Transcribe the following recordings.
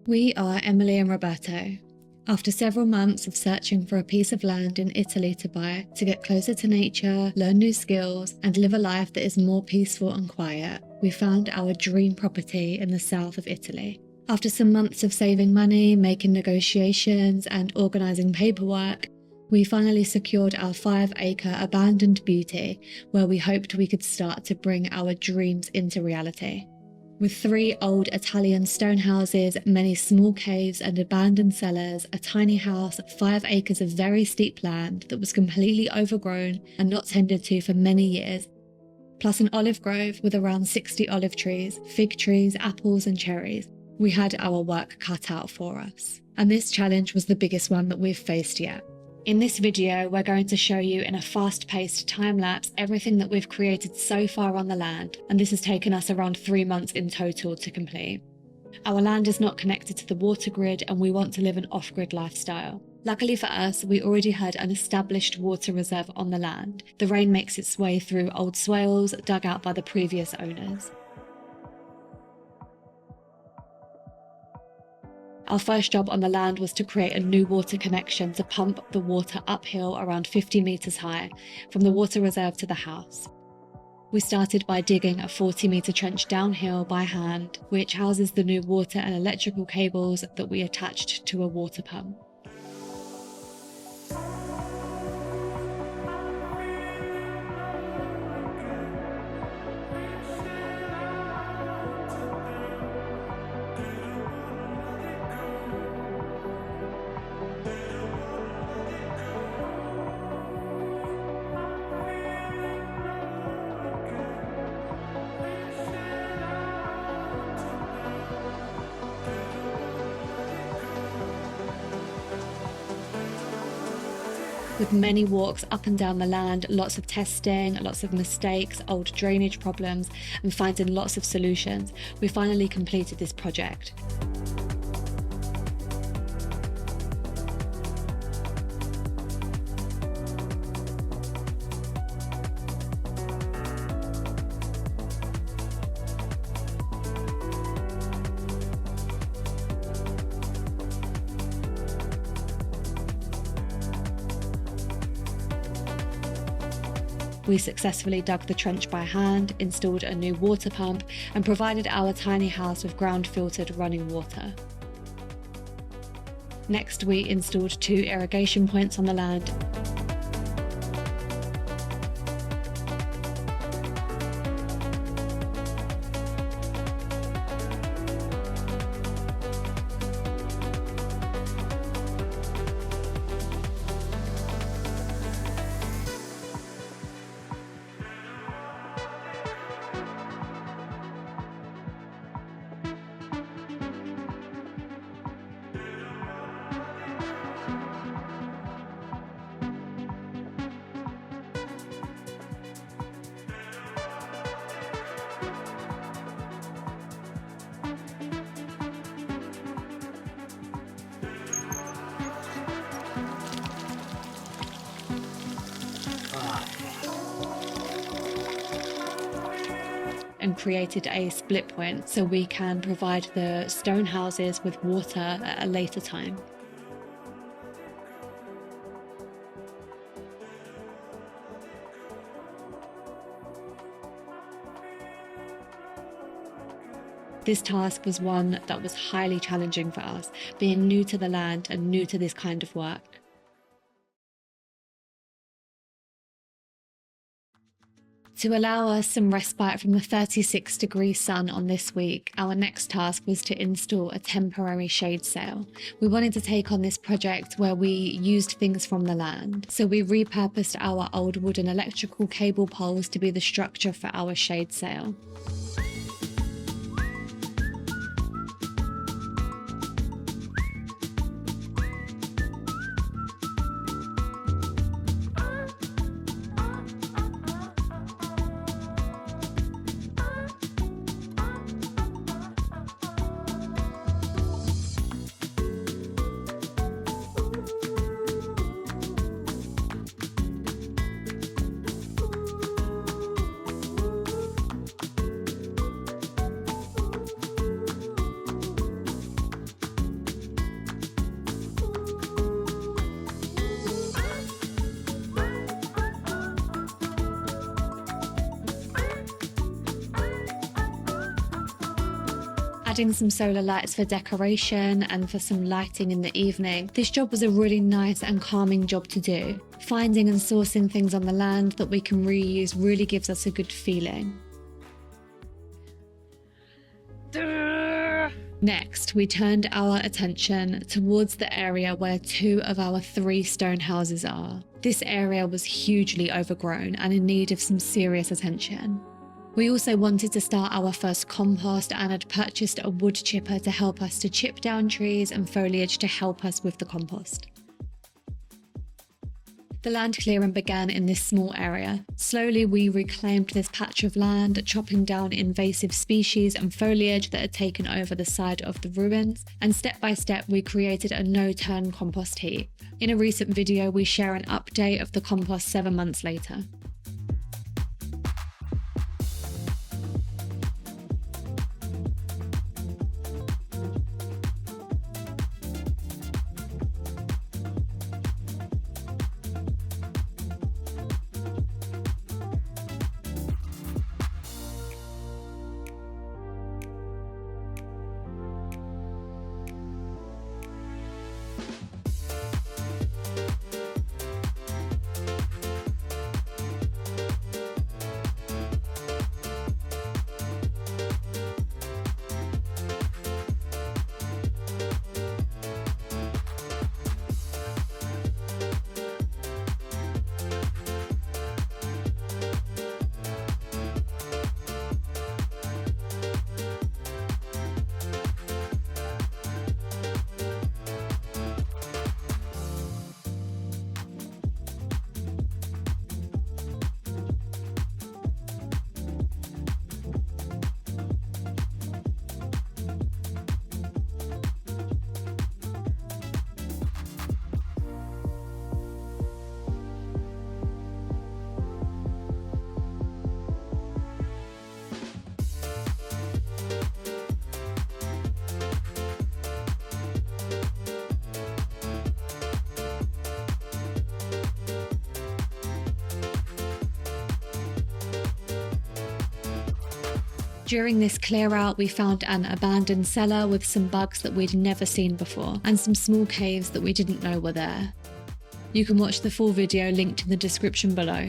We are Emily and Roberto. After several months of searching for a piece of land in Italy to buy, to get closer to nature, learn new skills, and live a life that is more peaceful and quiet, we found our dream property in the south of Italy. After some months of saving money, making negotiations, and organising paperwork, we finally secured our 5-acre abandoned beauty where we hoped we could start to bring our dreams into reality. With 3 old Italian stone houses, many small caves and abandoned cellars, a tiny house, 5 acres of very steep land that was completely overgrown and not tended to for many years, plus an olive grove with around 60 olive trees, fig trees, apples and cherries, we had our work cut out for us. And this challenge was the biggest one that we've faced yet. In this video, we're going to show you in a fast-paced time-lapse everything that we've created so far on the land, and this has taken us around 3 months in total to complete. Our land is not connected to the water grid and we want to live an off-grid lifestyle. Luckily for us, we already had an established water reserve on the land. The rain makes its way through old swales dug out by the previous owners. Our first job on the land was to create a new water connection to pump the water uphill around 50 metres high from the water reserve to the house. We started by digging a 40-metre trench downhill by hand, which houses the new water and electrical cables that we attached to a water pump. With many walks up and down the land, lots of testing, lots of mistakes, old drainage problems, and finding lots of solutions, we finally completed this project. We successfully dug the trench by hand, installed a new water pump, and provided our tiny house with ground-filtered running water. Next, we installed 2 irrigation points on the land. And created a split point so we can provide the stone houses with water at a later time. This task was one that was highly challenging for us, being new to the land and new to this kind of work. To allow us some respite from the 36-degree sun on this week, our next task was to install a temporary shade sail. We wanted to take on this project where we used things from the land. So we repurposed our old wooden electrical cable poles to be the structure for our shade sail. Adding some solar lights for decoration and for some lighting in the evening, this job was a really nice and calming job to do. Finding and sourcing things on the land that we can reuse really gives us a good feeling. Next, we turned our attention towards the area where 2 of our 3 stone houses are. This area was hugely overgrown and in need of some serious attention. We also wanted to start our first compost and had purchased a wood chipper to help us to chip down trees and foliage to help us with the compost. The land clearing began in this small area. Slowly we reclaimed this patch of land, chopping down invasive species and foliage that had taken over the side of the ruins, and step by step we created a no-turn compost heap. In a recent video we share an update of the compost 7 months later. During this clear out, we found an abandoned cellar with some bugs that we'd never seen before, and some small caves that we didn't know were there. You can watch the full video linked in the description below.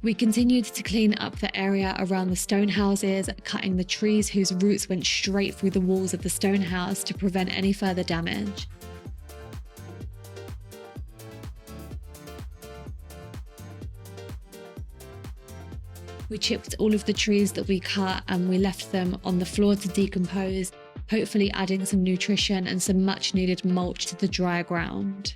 We continued to clean up the area around the stone houses, cutting the trees whose roots went straight through the walls of the stone house to prevent any further damage. We chipped all of the trees that we cut and we left them on the floor to decompose, hopefully adding some nutrition and some much needed mulch to the dry ground.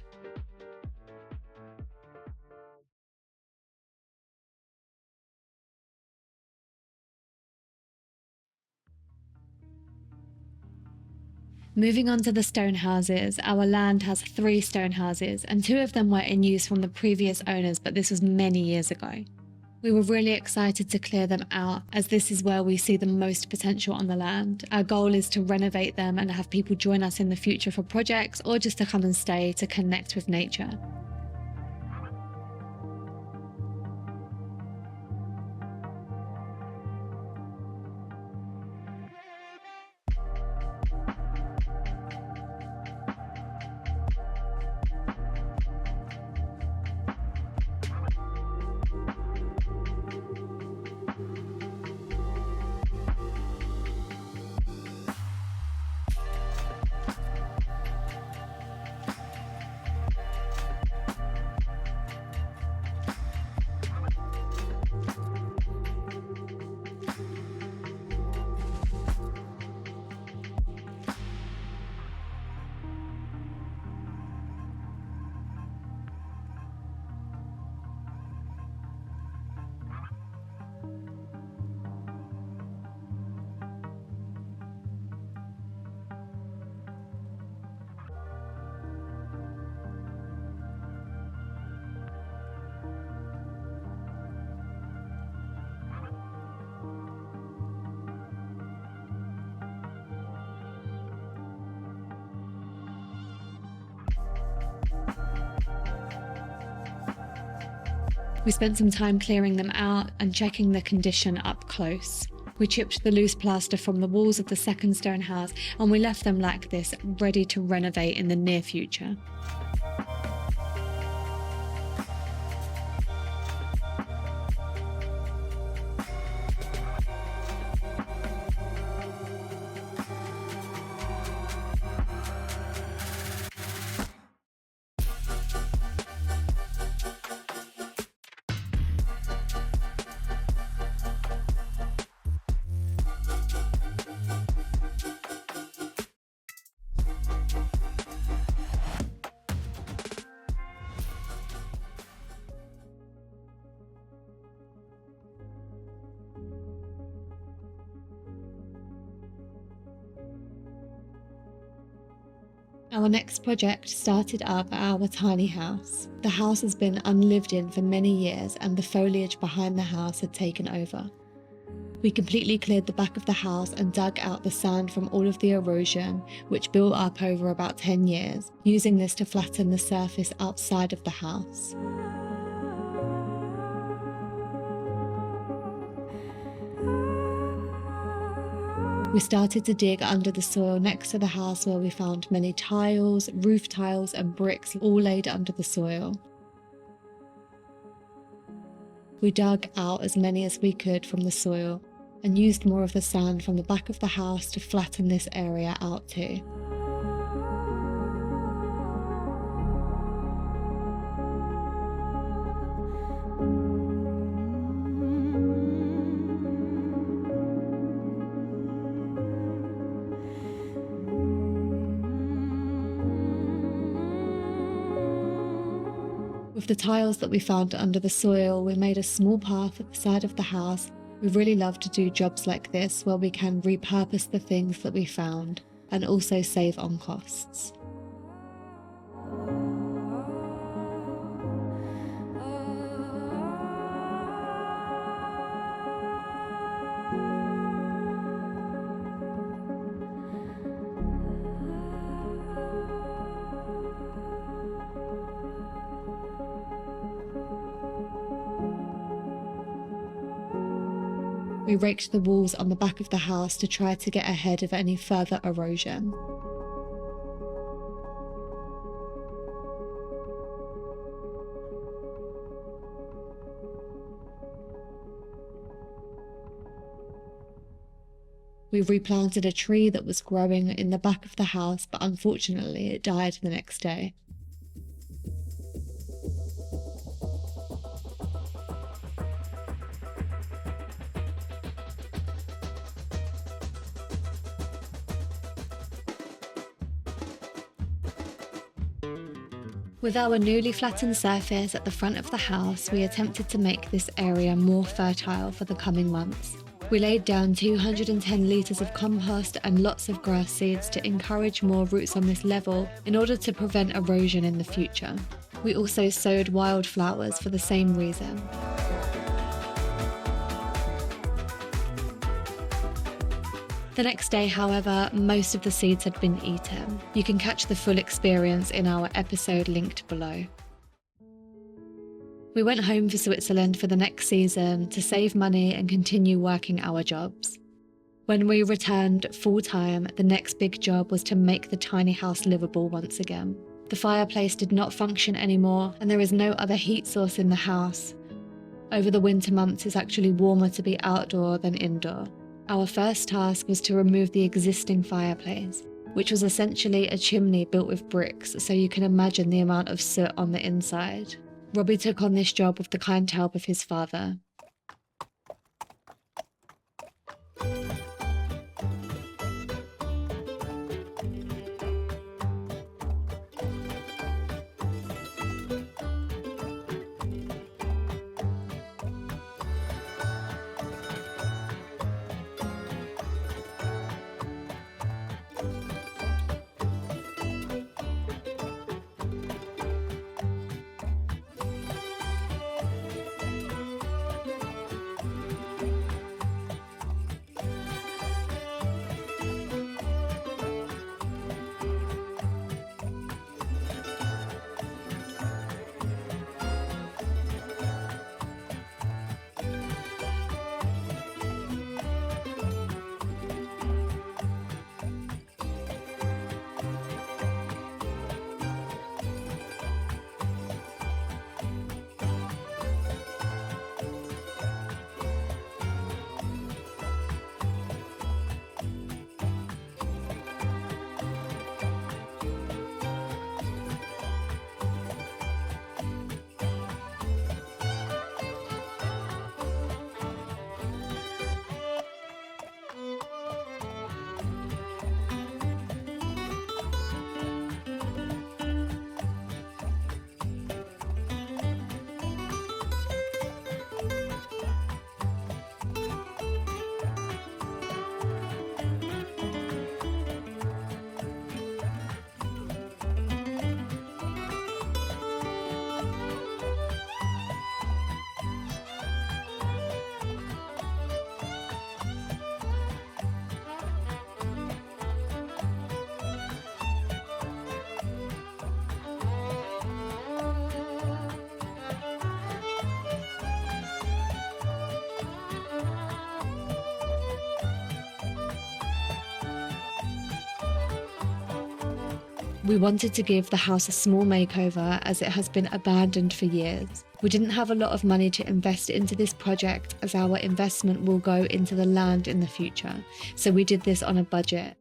Moving on to the stone houses, our land has 3 stone houses and 2 of them were in use from the previous owners, but this was many years ago. We were really excited to clear them out as this is where we see the most potential on the land. Our goal is to renovate them and have people join us in the future for projects or just to come and stay to connect with nature. We spent some time clearing them out and checking the condition up close. We chipped the loose plaster from the walls of the second stone house and we left them like this, ready to renovate in the near future. Our next project started up at our tiny house. The house has been unlived in for many years and the foliage behind the house had taken over. We completely cleared the back of the house and dug out the sand from all of the erosion, which built up over about 10 years, using this to flatten the surface outside of the house. We started to dig under the soil next to the house where we found many tiles, roof tiles and bricks all laid under the soil. We dug out as many as we could from the soil and used more of the sand from the back of the house to flatten this area out too. With the tiles that we found under the soil, we made a small path at the side of the house. We really love to do jobs like this where we can repurpose the things that we found and also save on costs. We raked the walls on the back of the house to try to get ahead of any further erosion. We replanted a tree that was growing in the back of the house, but unfortunately it died the next day. With our newly flattened surface at the front of the house, we attempted to make this area more fertile for the coming months. We laid down 210 litres of compost and lots of grass seeds to encourage more roots on this level in order to prevent erosion in the future. We also sowed wildflowers for the same reason. The next day, however, most of the seeds had been eaten. You can catch the full experience in our episode linked below. We went home for Switzerland for the next season to save money and continue working our jobs. When we returned full-time, the next big job was to make the tiny house livable once again. The fireplace did not function anymore, and there is no other heat source in the house. Over the winter months, it's actually warmer to be outdoor than indoor. Our first task was to remove the existing fireplace, which was essentially a chimney built with bricks, so you can imagine the amount of soot on the inside. Robbie took on this job with the kind help of his father. We wanted to give the house a small makeover as it has been abandoned for years. We didn't have a lot of money to invest into this project as our investment will go into the land in the future, so we did this on a budget.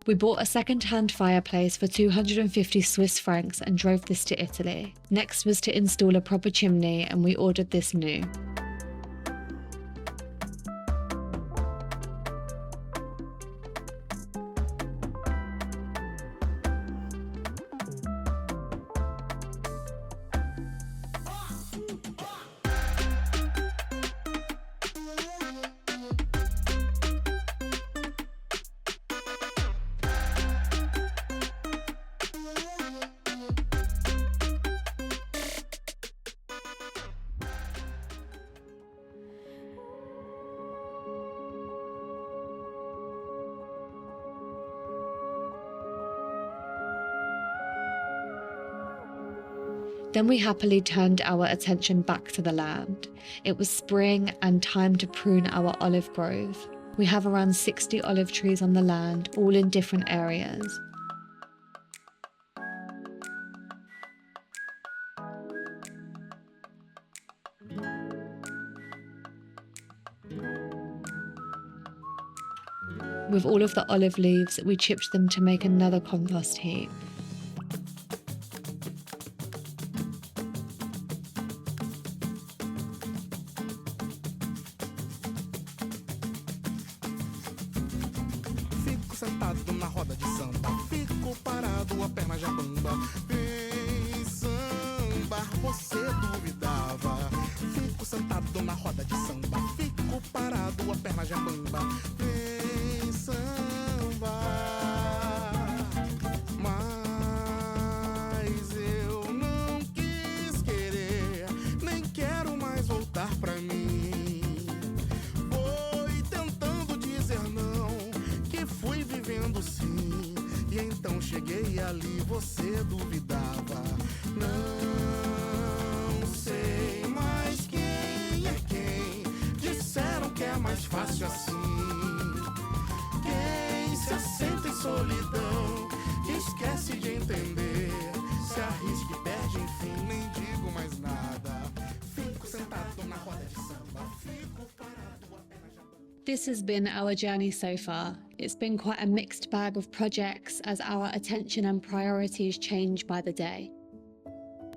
We bought a second-hand fireplace for 250 Swiss francs and drove this to Italy. Next was to install a proper chimney, and we ordered this new. Then we happily turned our attention back to the land. It was spring and time to prune our olive grove. We have around 60 olive trees on the land, all in different areas. With all of the olive leaves, we chipped them to make another compost heap. Sentado na roda de samba, fico parado, a perna já bamba. Vem sambar, você duvidava. Fico sentado na roda de samba, fico parado, a perna já bamba. Vem sambar, mas eu não quis querer, nem quero mais voltar pra mim. Foi tentando dizer não, fui vivendo sim, e então cheguei ali, você duvidava. Não sei mais quem é quem, disseram que é mais fácil assim. Quem se assenta em solidão, esquece de entender, se arrisca e perde, enfim, nem digo mais nada. Fico sentado na roda de samba, fico parado, a perna já... This has been our journey so far. It's been quite a mixed bag of projects as our attention and priorities change by the day.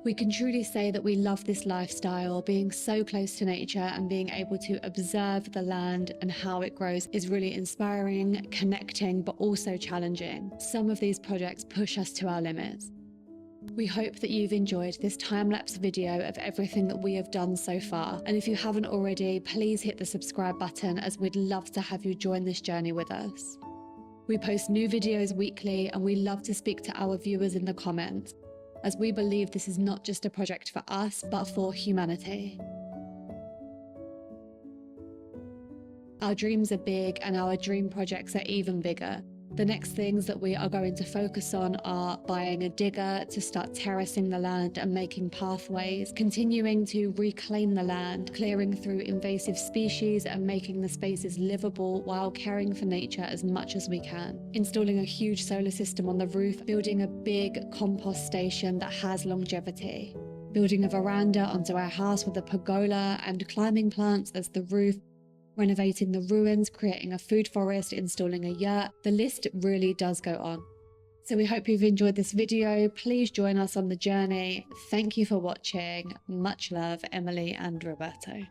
We can truly say that we love this lifestyle. Being so close to nature and being able to observe the land and how it grows is really inspiring, connecting, but also challenging. Some of these projects push us to our limits. We hope that you've enjoyed this time-lapse video of everything that we have done so far. And if you haven't already, please hit the subscribe button as we'd love to have you join this journey with us. We post new videos weekly and we love to speak to our viewers in the comments, as we believe this is not just a project for us, but for humanity. Our dreams are big and our dream projects are even bigger. The next things that we are going to focus on are buying a digger to start terracing the land and making pathways, continuing to reclaim the land, clearing through invasive species and making the spaces livable while caring for nature as much as we can, installing a huge solar system on the roof, building a big compost station that has longevity, building a veranda onto our house with a pergola and climbing plants as the roof, renovating the ruins, creating a food forest, installing a yurt. The list really does go on. So we hope you've enjoyed this video. Please join us on the journey. Thank you for watching. Much love, Emily and Roberto.